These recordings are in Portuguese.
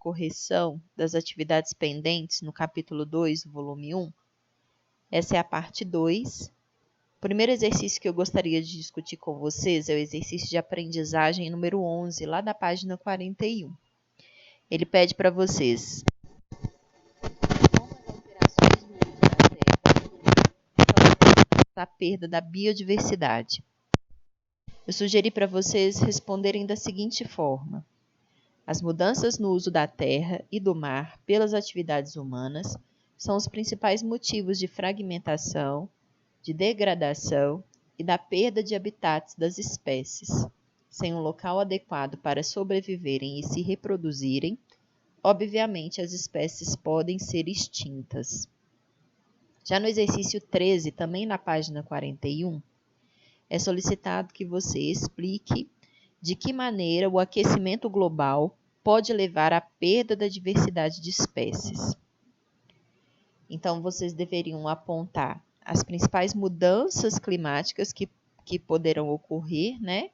correção das atividades pendentes no capítulo 2, volume 1. Essa é a parte 2. O primeiro exercício que eu gostaria de discutir com vocês é o exercício de aprendizagem número 11, lá da página 41. Ele pede para vocês como as alterações no uso da terra estão a perda da biodiversidade. Eu sugeri para vocês responderem da seguinte forma: as mudanças no uso da terra e do mar pelas atividades humanas são os principais motivos de fragmentação, de degradação e da perda de habitats das espécies. Sem um local adequado para sobreviverem e se reproduzirem, obviamente as espécies podem ser extintas. Já no exercício 13, também na página 41, é solicitado que você explique de que maneira o aquecimento global pode levar à perda da diversidade de espécies. Então, vocês deveriam apontar as principais mudanças climáticas que poderão ocorrer, né?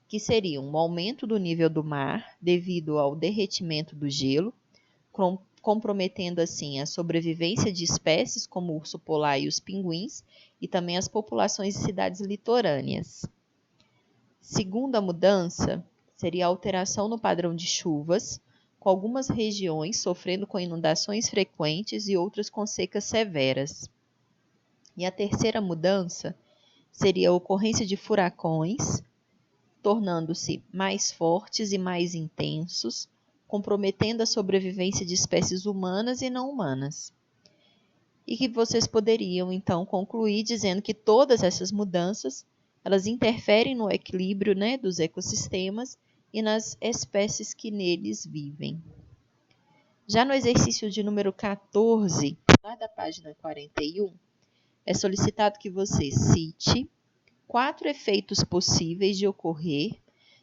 Que seriam o aumento do nível do mar devido ao derretimento do gelo, comprometendo assim a sobrevivência de espécies como o urso polar e os pinguins, e também as populações de cidades litorâneas. Segunda mudança seria a alteração no padrão de chuvas, com algumas regiões sofrendo com inundações frequentes e outras com secas severas. E a terceira mudança seria a ocorrência de furacões, tornando-se mais fortes e mais intensos, comprometendo a sobrevivência de espécies humanas e não humanas. E que vocês poderiam, então, concluir dizendo que todas essas mudanças elas interferem no equilíbrio, né, dos ecossistemas e nas espécies que neles vivem. Já no exercício de número 14, lá da página 41, é solicitado que você cite 4 efeitos possíveis de ocorrer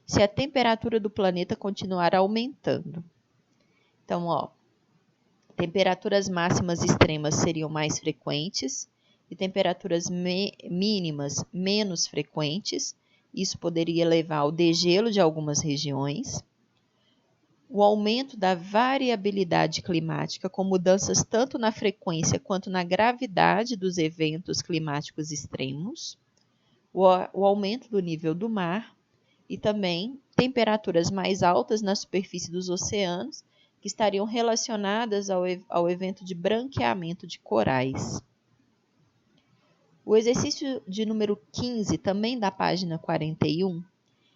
se a temperatura do planeta continuar aumentando. Então, temperaturas máximas extremas seriam mais frequentes e temperaturas mínimas menos frequentes. Isso poderia levar ao degelo de algumas regiões. O aumento da variabilidade climática, com mudanças tanto na frequência quanto na gravidade dos eventos climáticos extremos. O aumento do nível do mar e também temperaturas mais altas na superfície dos oceanos, que estariam relacionadas ao evento de branqueamento de corais. O exercício de número 15, também da página 41,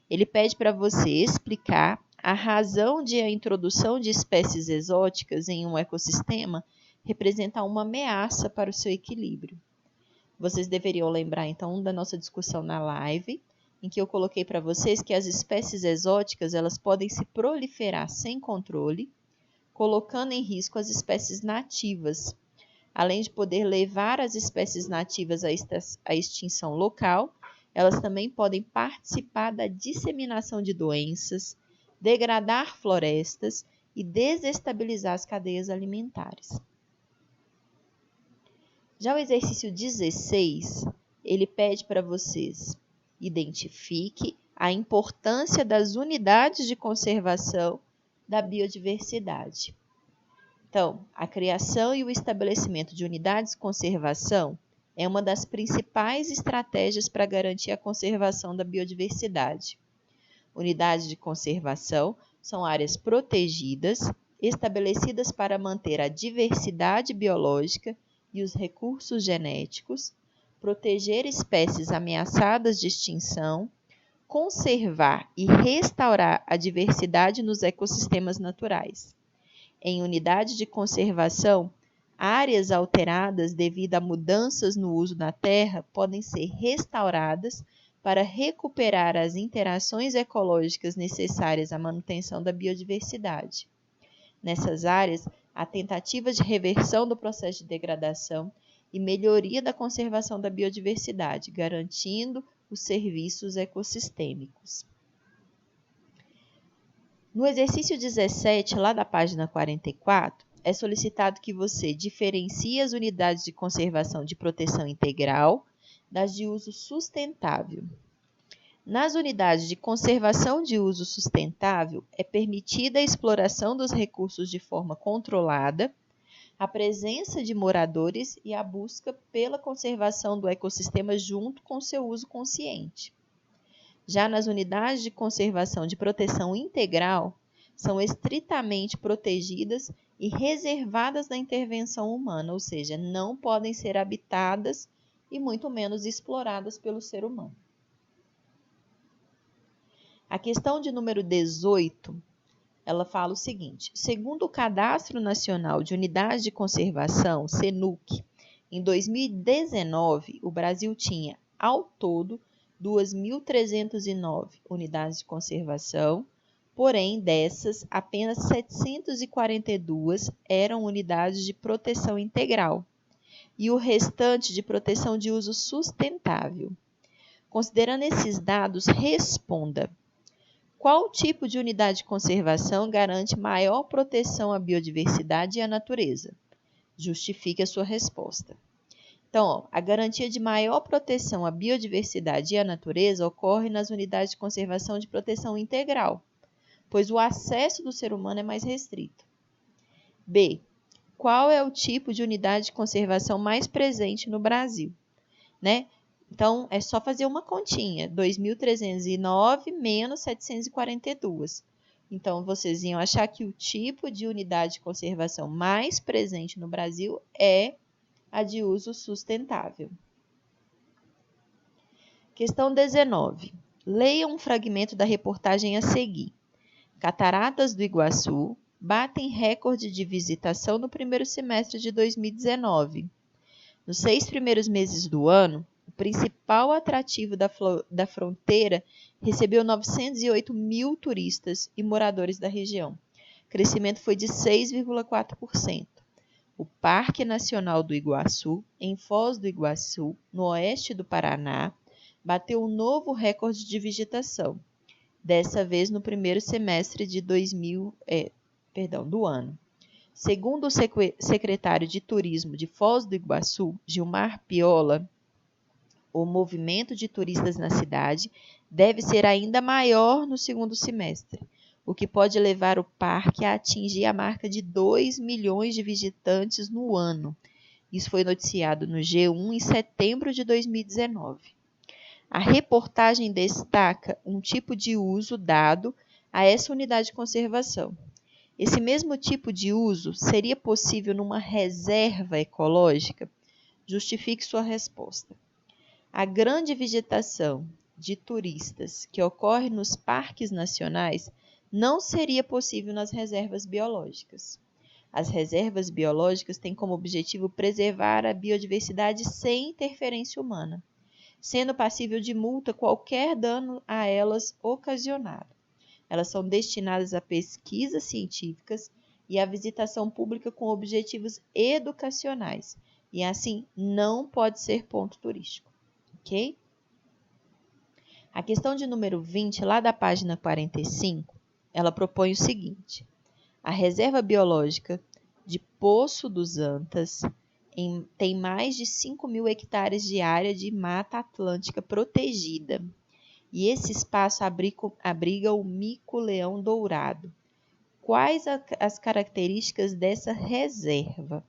ele pede para você explicar a razão de a introdução de espécies exóticas em um ecossistema representar uma ameaça para o seu equilíbrio. Vocês deveriam lembrar, então, da nossa discussão na live, em que eu coloquei para vocês que as espécies exóticas elas podem se proliferar sem controle, colocando em risco as espécies nativas, além de poder levar as espécies nativas à extinção local. Elas também podem participar da disseminação de doenças, degradar florestas e desestabilizar as cadeias alimentares. Já o exercício 16, ele pede para vocês identifique a importância das unidades de conservação da biodiversidade. Então, a criação e o estabelecimento de unidades de conservação é uma das principais estratégias para garantir a conservação da biodiversidade. Unidades de conservação são áreas protegidas, estabelecidas para manter a diversidade biológica e os recursos genéticos, proteger espécies ameaçadas de extinção, conservar e restaurar a diversidade nos ecossistemas naturais. Em unidade de conservação, áreas alteradas devido a mudanças no uso da terra podem ser restauradas para recuperar as interações ecológicas necessárias à manutenção da biodiversidade. Nessas áreas, a tentativa de reversão do processo de degradação e melhoria da conservação da biodiversidade, garantindo os serviços ecossistêmicos. No exercício 17, lá da página 44, é solicitado que você diferencie as unidades de conservação de proteção integral das de uso sustentável. Nas unidades de conservação de uso sustentável, é permitida a exploração dos recursos de forma controlada, a presença de moradores e a busca pela conservação do ecossistema junto com seu uso consciente. Já nas unidades de conservação de proteção integral, são estritamente protegidas e reservadas da intervenção humana, ou seja, não podem ser habitadas e muito menos exploradas pelo ser humano. A questão de número 18, ela fala o seguinte: segundo o Cadastro Nacional de Unidades de Conservação, CNUC, em 2019, o Brasil tinha, ao todo, 2.309 unidades de conservação, porém, dessas, apenas 742 eram unidades de proteção integral e o restante de proteção de uso sustentável. Considerando esses dados, responda: qual tipo de unidade de conservação garante maior proteção à biodiversidade e à natureza? Justifique a sua resposta. Então, a garantia de maior proteção à biodiversidade e à natureza ocorre nas unidades de conservação de proteção integral, pois o acesso do ser humano é mais restrito. B. Qual é o tipo de unidade de conservação mais presente no Brasil? Então, é só fazer uma continha, 2.309 menos 742. Então, vocês iam achar que o tipo de unidade de conservação mais presente no Brasil é a de uso sustentável. Questão 19. Leia um fragmento da reportagem a seguir. Cataratas do Iguaçu batem recorde de visitação no primeiro semestre de 2019. Nos 6 primeiros meses do ano, o principal atrativo da fronteira recebeu 908 mil turistas e moradores da região. O crescimento foi de 6,4%. O Parque Nacional do Iguaçu, em Foz do Iguaçu, no oeste do Paraná, bateu um novo recorde de vegetação, dessa vez no primeiro semestre de do ano. Segundo o secretário de Turismo de Foz do Iguaçu, Gilmar Piola, o movimento de turistas na cidade deve ser ainda maior no segundo semestre, o que pode levar o parque a atingir a marca de 2 milhões de visitantes no ano. Isso foi noticiado no G1 em setembro de 2019. A reportagem destaca um tipo de uso dado a essa unidade de conservação. Esse mesmo tipo de uso seria possível numa reserva ecológica? Justifique sua resposta. A grande vegetação de turistas que ocorre nos parques nacionais não seria possível nas reservas biológicas. As reservas biológicas têm como objetivo preservar a biodiversidade sem interferência humana, sendo passível de multa qualquer dano a elas ocasionado. Elas são destinadas a pesquisas científicas e à visitação pública com objetivos educacionais, e assim não pode ser ponto turístico, ok? A questão de número 20, lá da página 45, ela propõe o seguinte: a Reserva Biológica de Poço dos Antas tem mais de 5.000 hectares de área de mata atlântica protegida. E esse espaço abriga o mico-leão dourado. Quais as características dessa reserva?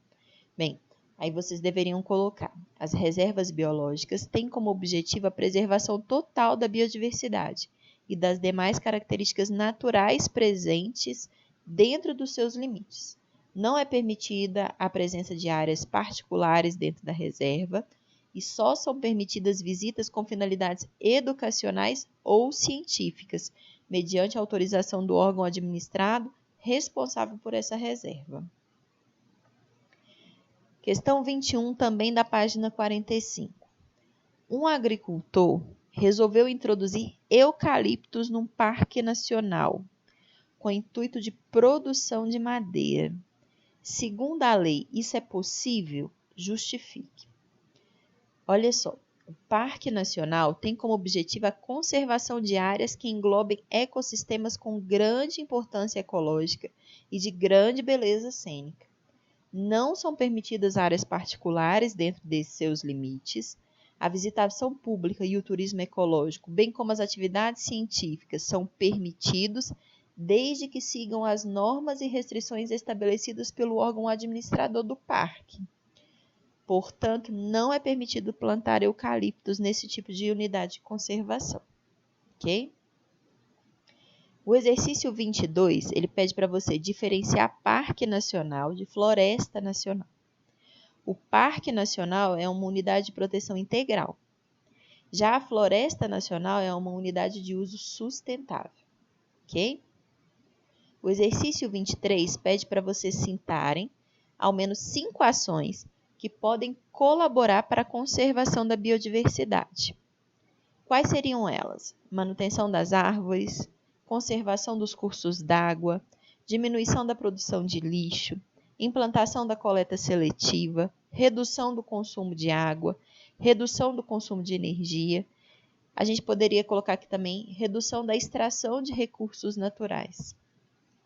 Bem, aí vocês deveriam colocar: as reservas biológicas têm como objetivo a preservação total da biodiversidade e das demais características naturais presentes dentro dos seus limites. Não é permitida a presença de áreas particulares dentro da reserva e só são permitidas visitas com finalidades educacionais ou científicas, mediante autorização do órgão administrado responsável por essa reserva. Questão 21, também da página 45. Um agricultor resolveu introduzir eucaliptos num parque nacional, com o intuito de produção de madeira. Segundo a lei, isso é possível? Justifique. Olha só, o Parque Nacional tem como objetivo a conservação de áreas que englobem ecossistemas com grande importância ecológica e de grande beleza cênica. Não são permitidas áreas particulares dentro desses seus limites. a visitação pública e o turismo ecológico, bem como as atividades científicas, são permitidos desde que sigam as normas e restrições estabelecidas pelo órgão administrador do parque. Portanto, não é permitido plantar eucaliptos nesse tipo de unidade de conservação, ok? O exercício 22, ele pede para você diferenciar Parque Nacional de Floresta Nacional. O Parque Nacional é uma unidade de proteção integral. Já a Floresta Nacional é uma unidade de uso sustentável, ok? O exercício 23 pede para vocês citarem ao menos 5 ações que podem colaborar para a conservação da biodiversidade. Quais seriam elas? Manutenção das árvores, conservação dos cursos d'água, diminuição da produção de lixo, implantação da coleta seletiva, redução do consumo de água, redução do consumo de energia. A gente poderia colocar aqui também redução da extração de recursos naturais.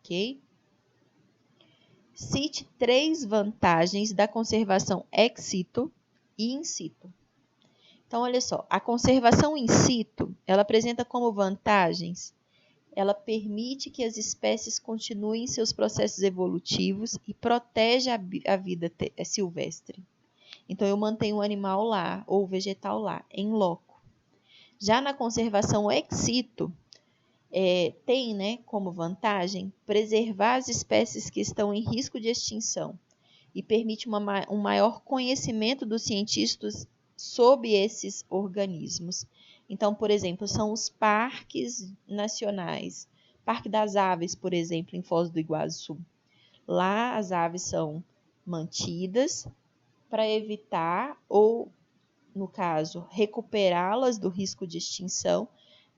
Ok? Cite 3 vantagens da conservação ex situ e in situ. Então, olha só, a conservação in situ, ela apresenta como vantagens, ela permite que as espécies continuem seus processos evolutivos e protege a vida silvestre. Então, eu mantenho o animal lá, ou o vegetal lá, em loco. Já na conservação ex situ, tem, né, como vantagem preservar as espécies que estão em risco de extinção e permite um maior conhecimento dos cientistas sobre esses organismos. Então, por exemplo, são os parques nacionais. Parque das Aves, por exemplo, em Foz do Iguaçu. Lá as aves são mantidas para evitar ou, no caso, recuperá-las do risco de extinção,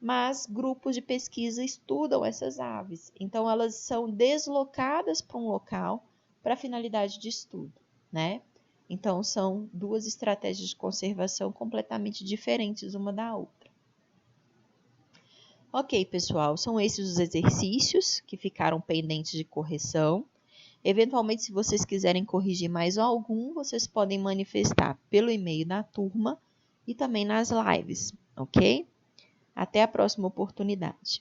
mas grupos de pesquisa estudam essas aves. Então, elas são deslocadas para um local para finalidade de estudo, né? Então, são 2 estratégias de conservação completamente diferentes uma da outra. Ok, pessoal, são esses os exercícios que ficaram pendentes de correção. Eventualmente, se vocês quiserem corrigir mais algum, vocês podem manifestar pelo e-mail da turma e também nas lives, ok? Até a próxima oportunidade.